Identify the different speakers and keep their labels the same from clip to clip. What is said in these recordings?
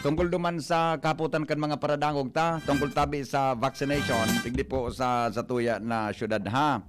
Speaker 1: Tungkol duman sa kaputan kan mga paradangog ta, tungkol tabi sa vaccination, tigdi po sa tuya na syudad ha.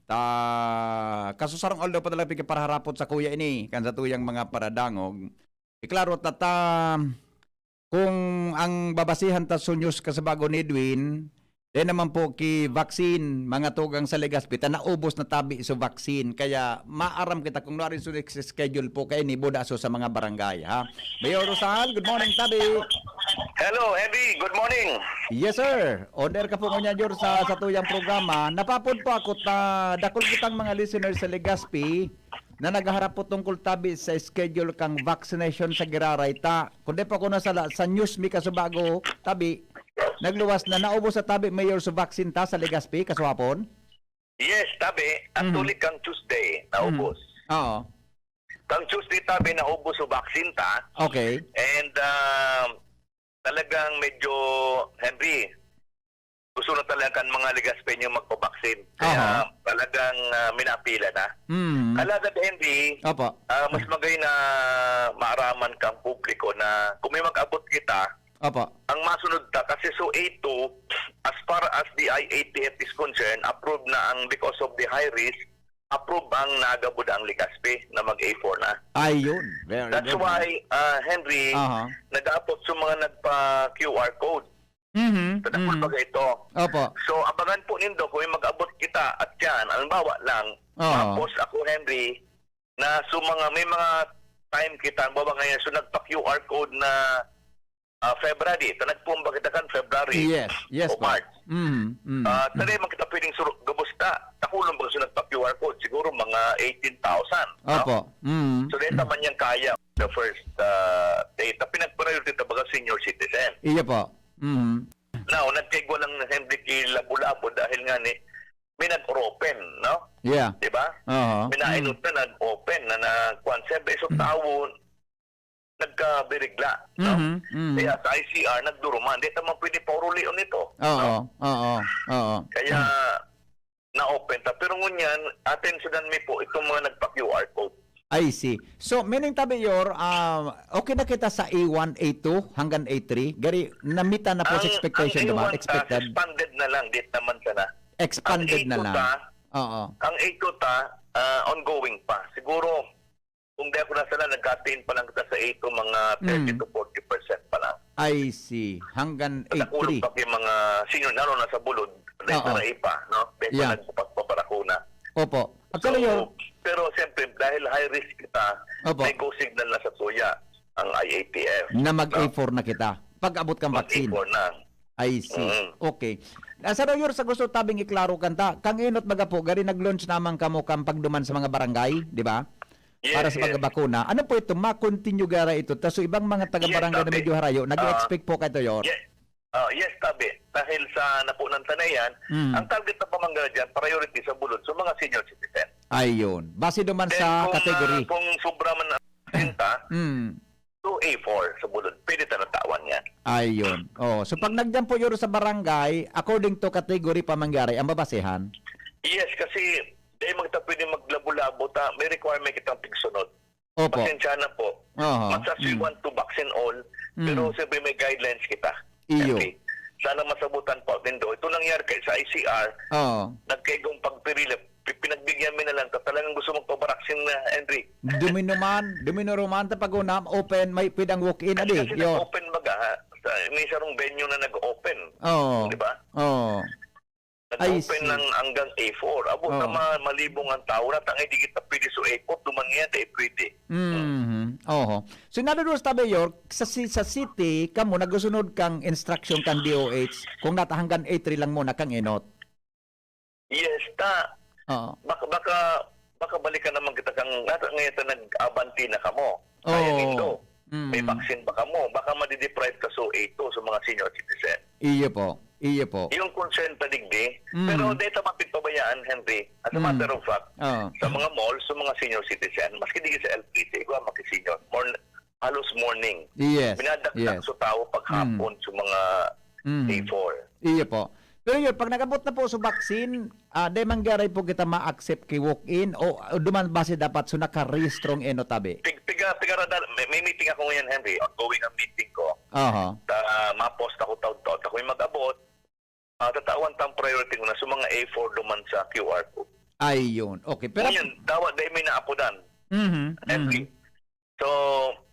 Speaker 1: Ta kasusarong aldo pa talaga para harapot sa kuya ini kan sa tuyang mga paradangog. Iklaro tata kung ang babasihan ta sa news kasabago ni Edwin, naman po ki vaccine mga tugang sa Legazpi ta naubos na tabi sa vaccine kaya maaram kita kung narin sa schedule po kay ni budaso sa mga barangay ha. Mayor Rosal, good morning tabi.
Speaker 2: Hello, Eddie. Good morning.
Speaker 1: Yes sir. Order ka po kanya Jor sa tuyang programa. Napapod po ako ta dakol kitang mga listeners sa Legazpi na naghaharap po tungkol tabi sa schedule kang vaccination sa Giraray ta. Kundi pa ko na sa news mi kasubago tabi nagluwas na naubos sa tabi mayor sa vaccine ta sa Legazpi kaswapon.
Speaker 2: Yes, tabi. Actually, kang Tuesday, naubos.
Speaker 1: Oo.
Speaker 2: Kang Tuesday, tabi, naubos sa vaccine ta.
Speaker 1: Okay.
Speaker 2: And talagang medyo, Henry, gusto na talaga mga Legazpeño magpabaksin. Kaya talagang minapila na. Kalagad, Henry,
Speaker 1: Opo.
Speaker 2: mas magay na maaraman kang publiko na kung may mag-abot kita,
Speaker 1: Opo.
Speaker 2: ang masunod ta kasi so A2 as far as the IATF is concerned, approved na ang because of the high risk, approved ang nagabud ang Legazpi na mag-A4 na.
Speaker 1: Ayun. Very
Speaker 2: That's
Speaker 1: good.
Speaker 2: why Henry nag-aapot sa mga nagpa-QR code. Tadakol ba ito?
Speaker 1: Opo.
Speaker 2: So abangan po nindo kung may mag-abot kita at yan, ang bawa lang, tapos ako Henry na may mga time kita, ang bawa ngayon, so nagpa-QR code na February, nagpumba kita kan February
Speaker 1: Yes
Speaker 2: o March. Tari man kita pwedeng gabusta. Takulong ba sa nagpa-QR code? Siguro mga 18,000.
Speaker 1: Opo.
Speaker 2: So dito man yan kaya the first data. Pinag-priority ito baga senior citizen.
Speaker 1: Iya po.
Speaker 2: Now, nagkigwa lang Henry Labo-Labo dahil nga ni may nag-open, no?
Speaker 1: Yeah.
Speaker 2: Diba? Minainot na nag-open na nag-1 so tawo nagkabirigla, no? Kaya sa ICR, nagduruman. Di naman pwede paurulion nito.
Speaker 1: Oo.
Speaker 2: Kaya, na-open ta. Pero ngunyan, atin sudan may po itong mga nagpa-QR code.
Speaker 1: I see. So, meaning tabi yor, okay na kita sa A1, A2 hanggang A3? Gari, namita na po sa expectation
Speaker 2: ang
Speaker 1: naman?
Speaker 2: A1
Speaker 1: Expected?
Speaker 2: expanded na lang. Di naman sana.
Speaker 1: Expanded na lang.
Speaker 2: Ang A2 ta, ongoing pa. Siguro, kung di ako nasa lang, nagkatiin pa lang kita sa A2 mga 30 to 40% pa lang.
Speaker 1: I see. Hanggang
Speaker 2: Nakulong
Speaker 1: A3.
Speaker 2: pa yung mga senior, lalo na sa bulod. Dahil na ipa, no? Dahil pa nagpaparakuna.
Speaker 1: Opo. Actually,
Speaker 2: pero siyempre, dahil high risk kita, may go signal na sa tuya ang IATF.
Speaker 1: na mag-A4 na kita. Pag-abot kang vaccine.
Speaker 2: Mag-A4 na.
Speaker 1: I see. Okay. Sa Royor, sa gusto tabing iklaro kanta, kang inot baga po, gari nag-launch naman kamo kang pagduman sa mga barangay, di ba?
Speaker 2: Yes,
Speaker 1: Para sa pagbabakuna. Ano po ito? Ma-continue gara ito. Tapos ibang mga taga-barangay na medyo harayo, nag-expect po kayo yor?
Speaker 2: Yes, tabi. Dahil sa napunan tanayan, ang target na pamangga dyan, priority sa bulod, so mga senior citizen.
Speaker 1: Ayun. Base duman
Speaker 2: Then,
Speaker 1: sa kategory.
Speaker 2: Kung sobra man na sinta, to A4 sa bulod, pwede tanatawan yan.
Speaker 1: Ayun. So pag nagdyan po yor sa barangay, according to category pamangyari, ang babasehan?
Speaker 2: Yes, kasi dahil magta pwede maglabo-labo, may requirement kitang tigsunod.
Speaker 1: Opo.
Speaker 2: Pasensya na po. Matsas we want to vaccine all, pero siyempre may guidelines kita.
Speaker 1: Iyo.
Speaker 2: Okay. Sana masabutan po din do. Ito nangyari kay sa ICR, nagkaigong pagpirila, pinagbigyan mo na lang, talagang gusto mong pabraksin na, Henry.
Speaker 1: Dumino roman, pag open, may pwedeng walk-in, adi.
Speaker 2: Kasi nag-open baga, may sarong venue na nag-open. Di ba? Nag-open ng hanggang A4. Abo na malibong ang tao na tangay di kita pwede so A4, dumangyan tayo pwede.
Speaker 1: So nadudos tabi yor, sa city, kamo nagusunod kang instruction kang DOH, kung nata hanggang A3 lang muna kang inot.
Speaker 2: Yes, baka balikan naman kita kang ngayon nag-abanti na kamo. Kaya nito, may vaccine ba kamo? Baka madideprive ka so A2 sa mga senior citizen.
Speaker 1: Iyo po.
Speaker 2: Yung concern pa digdi, pero data mapagpabayaan, Henry, as a matter of fact, sa mga malls, sa mga senior citizen, maski digdi sa LPC, ikaw maki-senior, halos morning. Binadakdak sa tao paghapon sa mga A4.
Speaker 1: Iyo po. Pero yun, pag nagabot na po sa vaccine, day manggaray po kita ma-accept kay walk-in o duman base dapat so naka-restrong eno tabi?
Speaker 2: May meeting ako ngayon, Henry, ongoing ang meeting ko.
Speaker 1: Aha.
Speaker 2: Mapost ako taon-taon. Ako yung mag-abot. Tatawan tang priority ko na sa mga A4 duman sa QR code.
Speaker 1: Ayun. Okay. Pero
Speaker 2: Ngayon, dapat dahil may naapudan.
Speaker 1: mhm.
Speaker 2: So,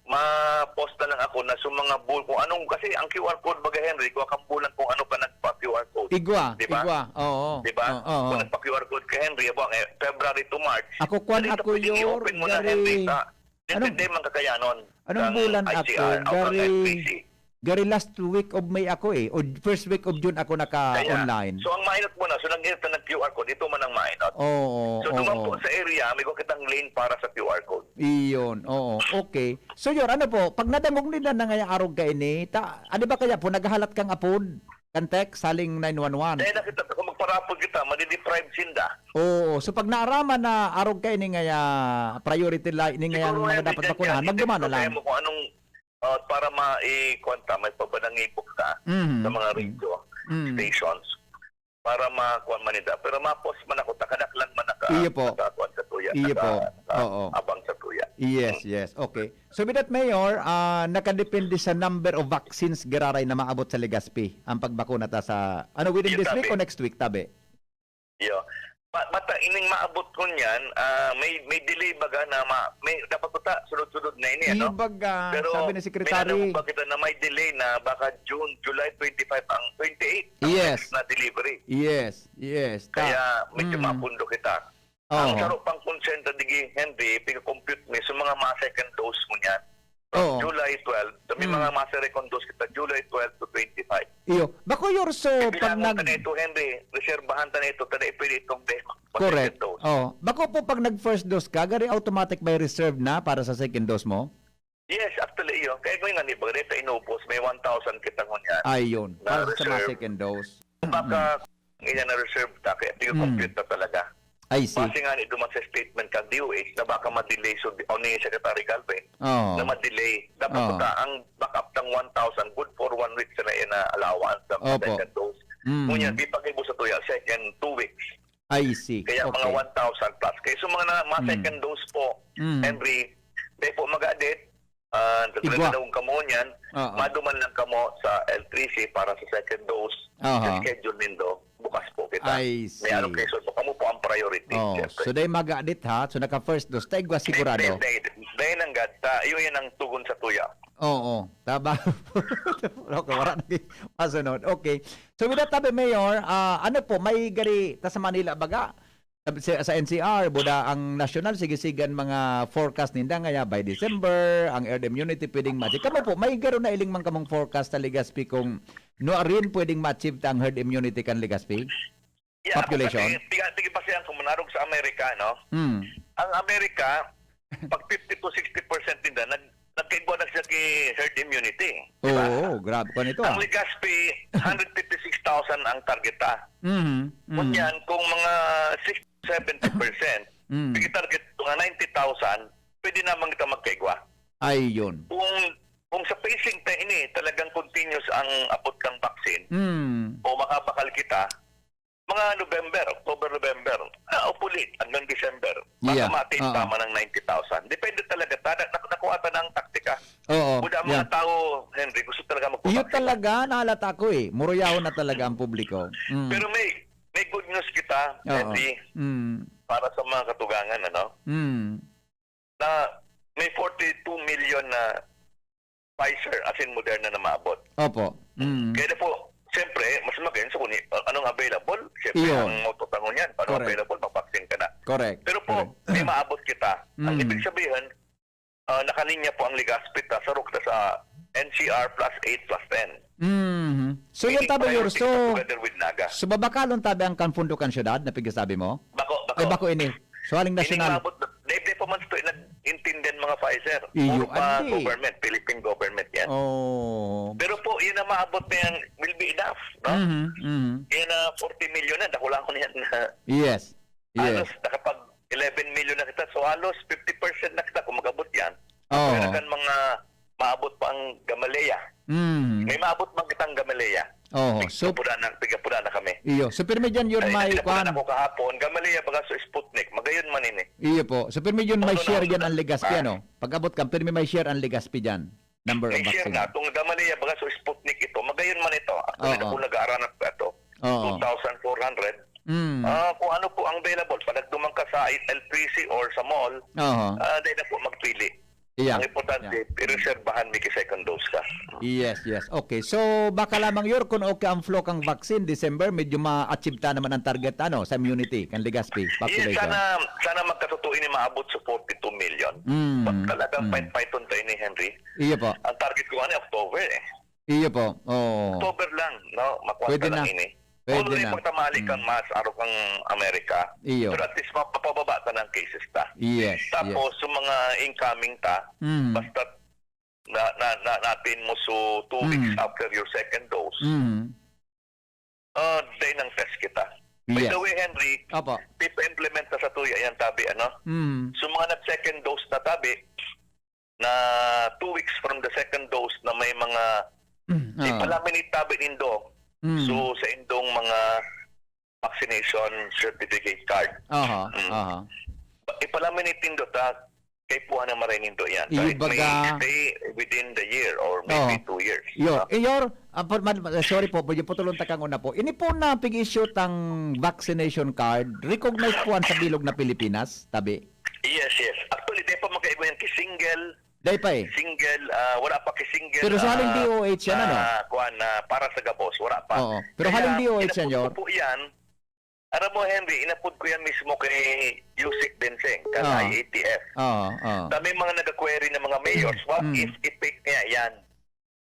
Speaker 2: ma-post na lang ako na sa mga kung anong, kasi ang QR code baga Henry, kung akang bulan kung ano ka nagpa-QR code.
Speaker 1: Igwa.
Speaker 2: Diba?
Speaker 1: Igwa. Oo.
Speaker 2: Diba?
Speaker 1: Oo.
Speaker 2: Kung nagpa-QR code ka Henry, February to March.
Speaker 1: Ako kwan
Speaker 2: dito
Speaker 1: ako
Speaker 2: pwedeng
Speaker 1: yor.
Speaker 2: i-open mo na Henry sa
Speaker 1: Anong-
Speaker 2: hindi man kakayanon.
Speaker 1: Anong
Speaker 2: ng
Speaker 1: bulan
Speaker 2: ICR,
Speaker 1: ako?
Speaker 2: o ng FPC.
Speaker 1: Gari last week of May ako eh. O first week of June ako
Speaker 2: Kaya,
Speaker 1: naka-online.
Speaker 2: So ang mainot mo na, so nag-init na ng QR code, ito man ang mainot.
Speaker 1: Oo.
Speaker 2: So duman po sa area, may kitang lane para sa QR code.
Speaker 1: Iyon, oo. Okay. So yor, ano po, pag nadamog nila na ngayong arog ka ini, ano ba kaya po, naghahalat kang apod? Kantek, saling 911.
Speaker 2: Dahil nakita, kung magparapod kita, madideprive sinda.
Speaker 1: Oo. So pag naarama na arog ka ini ngaya priority line, ini ngaya
Speaker 2: Siguro,
Speaker 1: mga
Speaker 2: Henry,
Speaker 1: dapat
Speaker 2: dyan
Speaker 1: bakunahan,
Speaker 2: yan,
Speaker 1: magdumana
Speaker 2: i-test
Speaker 1: lang.
Speaker 2: mo kung anong, para ma-i-kwanta, may pabanangipok ka
Speaker 1: Mhm.
Speaker 2: sa mga radio stations para makuha man nila. Pero ma-post man ako, takadak lang man
Speaker 1: Iyo po.
Speaker 2: nakakuha sa tuya.
Speaker 1: Iyo po. Oo.
Speaker 2: Abang sa tuya.
Speaker 1: Yes, yes. Okay. So with that, Mayor, nakadepende sa number of vaccines giraray na maabot sa Legazpi ang pagbakuna ta sa within
Speaker 2: Iyo,
Speaker 1: this week
Speaker 2: tabi.
Speaker 1: o next week, tabi?
Speaker 2: Iyo. Bata ining maabot ko niyan, may delay baga na may dapat ko ta sunod-sunod na ini ano.
Speaker 1: Ibaga,
Speaker 2: Pero
Speaker 1: sabi ni Secretary.
Speaker 2: may bakit na may delay na baka July 25 ang 28 ang
Speaker 1: Yes.
Speaker 2: next na delivery.
Speaker 1: Yes, yes.
Speaker 2: Kaya medyo mapundo kita. Ang
Speaker 1: Oo.
Speaker 2: karo pang konsenta digi Henry, piga-compute mo sa mga second dose mo niyan.
Speaker 1: Oo.
Speaker 2: From July 12, so may mga second dose kita July 12 to 25.
Speaker 1: Iyo. Bako yor so pag
Speaker 2: Bilangan
Speaker 1: nag
Speaker 2: ta nito Henry, reserbahan ta nito tada pwede itong
Speaker 1: correct.
Speaker 2: second dose.
Speaker 1: Oh, bako po pag nag first dose ka, gari automatic by reserve na para sa second dose mo?
Speaker 2: Yes, actually iyo. Kaya ko nga ni Bagreta inubos, may 1,000 kita ngunyan.
Speaker 1: Ayun.
Speaker 2: Na
Speaker 1: Para sa mga
Speaker 2: reserve.
Speaker 1: second dose.
Speaker 2: Baka iyan na reserve ta, kaya piga-compute na talaga.
Speaker 1: I see.
Speaker 2: Kasi nga ito sa statement kang DOH na baka ma-delay so ni Secretary Galvin
Speaker 1: Oh.
Speaker 2: na ma-delay. Dapat
Speaker 1: Oo.
Speaker 2: ang backup ng 1,000 good for 1 week na yan na allowance sa
Speaker 1: Opo.
Speaker 2: second dose. Ngunyan, di pa kayo sa tuya, second 2 weeks.
Speaker 1: I see.
Speaker 2: Kaya
Speaker 1: Okay.
Speaker 2: mga 1,000 plus. Kaya so mga second dose po, Henry, di po mag-adit,
Speaker 1: Igwa.
Speaker 2: tatalaga kamo niyan,
Speaker 1: Oo.
Speaker 2: maduman lang kamo sa L3C para sa second dose.
Speaker 1: Aha.
Speaker 2: Schedule nindo, bukas po kita.
Speaker 1: I see.
Speaker 2: May allocation po. Kamo po ang priority.
Speaker 1: Oh,
Speaker 2: siyempre.
Speaker 1: so day mag-adit ha. So naka first dose, taigwa sigurado.
Speaker 2: Dahil nang gata, yun ang tugon sa tuya.
Speaker 1: Oo, tama. Okay, wala na masunod. Okay. So with that, tabi, Mayor, ano po, may gari ta sa Manila baga? Sa NCR, buda ang national, sigisigan mga forecast ninda ngaya by December, ang herd immunity pwedeng ma-achieve. Kamo po, may garo na iling man kamong forecast sa Legazpi kung no rin pwedeng ma-achieve ta ang herd immunity kan Legazpi? Population?
Speaker 2: Tige pa siya kung manarog sa Amerika, no? Ang Amerika, pag 50 to 60% nila, nagkaigwa na siya kay herd immunity. Diba?
Speaker 1: Oo, grabe ko nito.
Speaker 2: Ang Legazpi, 156,000 ang targeta. Kunyan, kung mga 60-70%, bigay target nga 90,000, pwede naman kita magkaigwa.
Speaker 1: Ayun.
Speaker 2: Kung sa pacing tayo ini, talagang continuous ang apot kang vaccine, o makabakal kita, mga October-November, upulit hanggang December, baka
Speaker 1: Yeah.
Speaker 2: ma-attain tama ng 90,000. Depende talaga, nakuha ta ng taktika.
Speaker 1: Oo.
Speaker 2: Buda mga tao, Henry, gusto talaga
Speaker 1: Iyo
Speaker 2: magpapakita.
Speaker 1: talaga, nahalata ko eh. Muruyaw na talaga ang publiko.
Speaker 2: Pero may good news kita,
Speaker 1: Oo.
Speaker 2: Henry, para sa mga katugangan, na may 42 million na Pfizer, as in Moderna na maabot.
Speaker 1: Opo.
Speaker 2: Kaya na po, siyempre, mas magayon sa kuni, anong available? Siyempre,
Speaker 1: Iyon.
Speaker 2: ang matutangon yan. Anong
Speaker 1: Correct.
Speaker 2: available, mapaksin ka na.
Speaker 1: Correct.
Speaker 2: Pero po, may maabot kita. Ang
Speaker 1: Mm.
Speaker 2: ibig sabihin, nakaninya po ang Legazpi sa rukta sa NCR plus 8 plus 10.
Speaker 1: So yun tabi yor, so
Speaker 2: Together with Naga.
Speaker 1: babakalon tabi ang kanfundukan syudad na pigasabi mo?
Speaker 2: Bako.
Speaker 1: Ay bako ini. So aling nasyonal.
Speaker 2: Maabot, na pa man ito, nag-intindihan mga Pfizer.
Speaker 1: Iyo,
Speaker 2: Puro pa
Speaker 1: adi.
Speaker 2: government, Philippine government yan.
Speaker 1: Oh.
Speaker 2: Pero po, yun na maabot na yan, will be enough. No? Yan na 40 million na, nakulang ko na yan na
Speaker 1: Yes.
Speaker 2: halos
Speaker 1: Yes.
Speaker 2: nakapag 11 million na kita. So halos 50% na kita kung mag-abot yan.
Speaker 1: Oo.
Speaker 2: Pero kan mga maabot pa ang Gamaleya. May maabot man kitang Gamaleya.
Speaker 1: Oh, so
Speaker 2: Pigapuda na kami.
Speaker 1: iyo. So pirmi dyan yun may
Speaker 2: Pigapuda na
Speaker 1: kwan.
Speaker 2: ko kahapon. Gamaleya baga sa Sputnik. Magayon man ini.
Speaker 1: Iyo po. So pirmi yun may
Speaker 2: Oo,
Speaker 1: share
Speaker 2: no,
Speaker 1: dyan ang Legazpi
Speaker 2: ah.
Speaker 1: ano. Pag abot ka, pirmi may share ang Legazpi dyan. Number of
Speaker 2: May share
Speaker 1: vaccine.
Speaker 2: na. Itong Gamaleya, baga so Sputnik ito, magayon man ito. Actually,
Speaker 1: Oo.
Speaker 2: kung nag-aaral na ito,
Speaker 1: Oo.
Speaker 2: 2,400.
Speaker 1: Mm.
Speaker 2: Kung ano po ang available, pag nagdumang ka sa LPC or sa mall,
Speaker 1: Oo.
Speaker 2: dahil na po magpili.
Speaker 1: Yeah.
Speaker 2: Ang importante, i-reservahan may second dose ka.
Speaker 1: Yes, yes. Okay. So, baka lamang yor kung okay ang flow kang vaccine, December, medyo ma-achieve ta naman ang target sa immunity, kan Legazpi
Speaker 2: Yes,
Speaker 1: population.
Speaker 2: sana magkatotoo ini maabot sa 42 million. Talagang fight-fighton tayo ni Henry.
Speaker 1: Iyo po.
Speaker 2: Ang target ko October eh.
Speaker 1: Iyo po. Oh.
Speaker 2: October lang, no? Makuha
Speaker 1: Pwede
Speaker 2: ka lang
Speaker 1: na.
Speaker 2: ini.
Speaker 1: Pwede
Speaker 2: Although
Speaker 1: na.
Speaker 2: pagtamali kang mas, araw kang Amerika,
Speaker 1: Iyo.
Speaker 2: pero at least mapababa ka ng cases ta.
Speaker 1: Yes.
Speaker 2: Tapos, sa mga incoming ta,
Speaker 1: Mm.
Speaker 2: basta natin mo so 2 weeks after your second dose,
Speaker 1: Mm.
Speaker 2: day ng test kita. By
Speaker 1: Yes.
Speaker 2: the way, Henry,
Speaker 1: Opo.
Speaker 2: implement na sa tuya yan tabi, ano?
Speaker 1: Mm.
Speaker 2: So mga nag-second dose na tabi, na 2 weeks from the second dose na may mga ipalaminate tabi nindo.
Speaker 1: Mm.
Speaker 2: So sa indong mga vaccination certificate card.
Speaker 1: Aha. Aha.
Speaker 2: Ipalaminate nindo ta kay puha na maray nindo yan. So
Speaker 1: Iyo
Speaker 2: it may
Speaker 1: baga-
Speaker 2: stay within the year or maybe 2 years.
Speaker 1: Yo,
Speaker 2: no?
Speaker 1: sorry po, pwede po tulong takang una po. Ini po na pig-issue tang vaccination card, recognize po sa bilog na Pilipinas, tabi.
Speaker 2: Yes, yes. Actually, di pa magkaiba yan single,
Speaker 1: Day pa eh.
Speaker 2: wala pa single.
Speaker 1: Pero sa haling DOH yan, ano?
Speaker 2: Kuan na para sa gabos, wala pa.
Speaker 1: Oo. Pero haling DOH yan, Yor.
Speaker 2: Inapod ko po yan. Alam mo, Henry, inapod ko yan mismo kay Yusik Benseng, kan
Speaker 1: Oo.
Speaker 2: IATF.
Speaker 1: Oo, oo.
Speaker 2: Dami mga nag-query ng mga mayors, what if i-pick niya yan?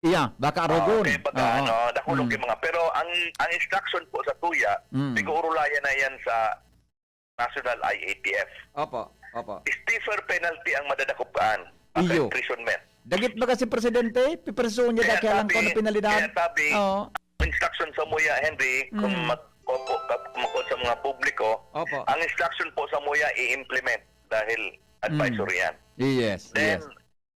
Speaker 1: Iya, baka arogon.
Speaker 2: Okay, baga, nakulong yung mga. Pero ang instruction po sa tuya, siguro layan na yan sa National IATF.
Speaker 1: Opo, opo.
Speaker 2: Stiffer penalty ang madadakupan.
Speaker 1: Iyo.
Speaker 2: Imprisonment.
Speaker 1: Dagit ba kasi presidente? Piperso niya dahil lang ko na penalidad.
Speaker 2: Kaya tabi,
Speaker 1: Oo.
Speaker 2: instruction sa muya, Henry, kung magkod sa mga publiko,
Speaker 1: Opo.
Speaker 2: ang instruction po sa muya i-implement dahil advisory yan.
Speaker 1: Yes,
Speaker 2: Then,
Speaker 1: yes.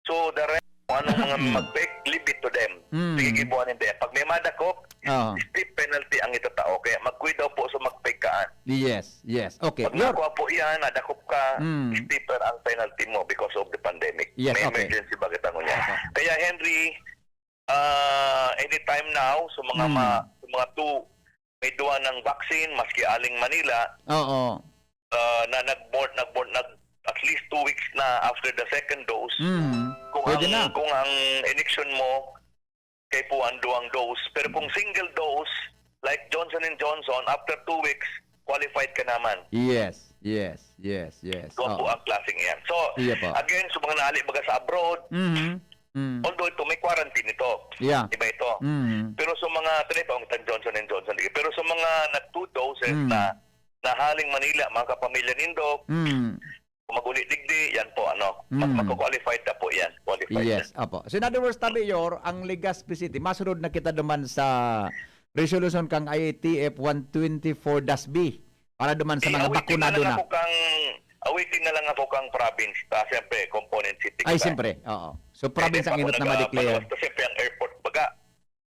Speaker 2: so the rest, kung anong mga mag-bake, leave it to them. Sige, gibuhanin din. Pag may madakop,
Speaker 1: Oo.
Speaker 2: steep penalty ang itatao. Kaya mag-quit daw po sa mag-bake kaan.
Speaker 1: Yes, yes. Okay.
Speaker 2: Pag
Speaker 1: Yor.
Speaker 2: nakuha po yan, nadakop ka, steeper ang penalty mo because of the pandemic.
Speaker 1: Yes,
Speaker 2: May
Speaker 1: okay.
Speaker 2: emergency bagay tango niya.
Speaker 1: Okay.
Speaker 2: Kaya Henry, anytime now, sa mga may duwa ng vaccine, maski aling Manila,
Speaker 1: Oo.
Speaker 2: na nag at least 2 weeks na after the second dose,
Speaker 1: Pwede na.
Speaker 2: kung ang injection mo kay po ang duwang dose. Pero kung single dose, like Johnson & Johnson, after 2 weeks, qualified ka naman.
Speaker 1: Yes, yes, yes, yes.
Speaker 2: Doon po
Speaker 1: Oo.
Speaker 2: ang klaseng yan. So,
Speaker 1: Iya po.
Speaker 2: again, sa mga naali baga sa abroad, although ito, may quarantine ito.
Speaker 1: Yeah.
Speaker 2: Iba ito. Pero sa mga, ang Johnson & Johnson, pero sa mga nag-2 doses na haling Manila, mga kapamilya nindo, kung maguli digdi, yan po, magko-qualified na po yan. Qualified
Speaker 1: Yes,
Speaker 2: na.
Speaker 1: apo. So in other words, tabi yor, ang Legazpi City, masunod na kita duman sa resolution kang IATF 124-B para duman sa mga bakunado na.
Speaker 2: Awitin na lang ako kang province, siyempre, component city.
Speaker 1: Ay, siyempre, oo. So province ang inot na ma-declare.
Speaker 2: Basta siyempre ang airport, baga,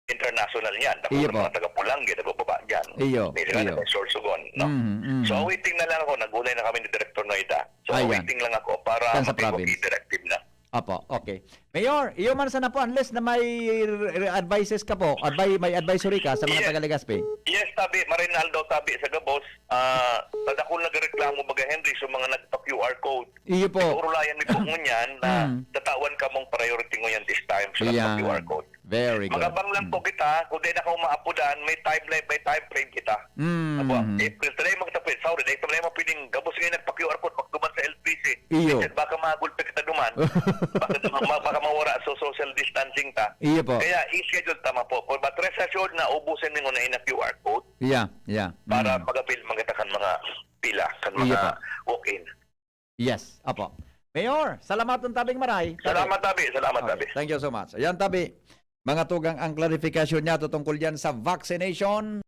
Speaker 2: international yan.
Speaker 1: Iyo
Speaker 2: Ako
Speaker 1: po.
Speaker 2: mga taga-Pulangi, nagbababa dyan.
Speaker 1: Iyo,
Speaker 2: May sila
Speaker 1: iyo.
Speaker 2: na Sorsogon, no? So, awaiting na lang ako. Nagulay na kami ni Director Noida. So,
Speaker 1: Ayan.
Speaker 2: awaiting lang ako para
Speaker 1: Saan sa
Speaker 2: mag-i
Speaker 1: province?
Speaker 2: directive na.
Speaker 1: Apo, okay. Mayor, iyo man sana po unless na may advices ka po, may advisory ka sa mga
Speaker 2: Yes.
Speaker 1: taga Legazpi.
Speaker 2: Yes, tabi. Marinaldo, tabi sa Gabos. Tadakol nagreklamo baga Henry sa mga nagpa-QR code.
Speaker 1: Iyo po.
Speaker 2: Urulayan mi po ngunyan na tatawan ka mong priority ngunyan this time sa
Speaker 1: Yan.
Speaker 2: nagpa-QR code.
Speaker 1: Very good.
Speaker 2: Magabang lang po kita, kung di na ka umaapudan, may timeline, may time frame kita. Abo, April, talay magtapit. Sorry, dahil talay mo piling gabos ngayon nagpa-QR code pagduman sa LPC.
Speaker 1: Iyo.
Speaker 2: Minsan, baka magulpe kita duman. baka mawara so social distancing ta.
Speaker 1: Iyo po.
Speaker 2: Kaya i-schedule tama po. But rest assured na ubusin mo na ina QR code
Speaker 1: Yeah, yeah.
Speaker 2: para pag-apil magkita kan mga pila, kan
Speaker 1: Iya
Speaker 2: mga
Speaker 1: pa.
Speaker 2: walk-in.
Speaker 1: Yes, apo. Mayor, salamat ng tabing maray.
Speaker 2: Salamat tabi, salamat tabi.
Speaker 1: Okay, thank you so much. Ayan tabi. Mga tugang ang clarification niya tungkol yan sa vaccination.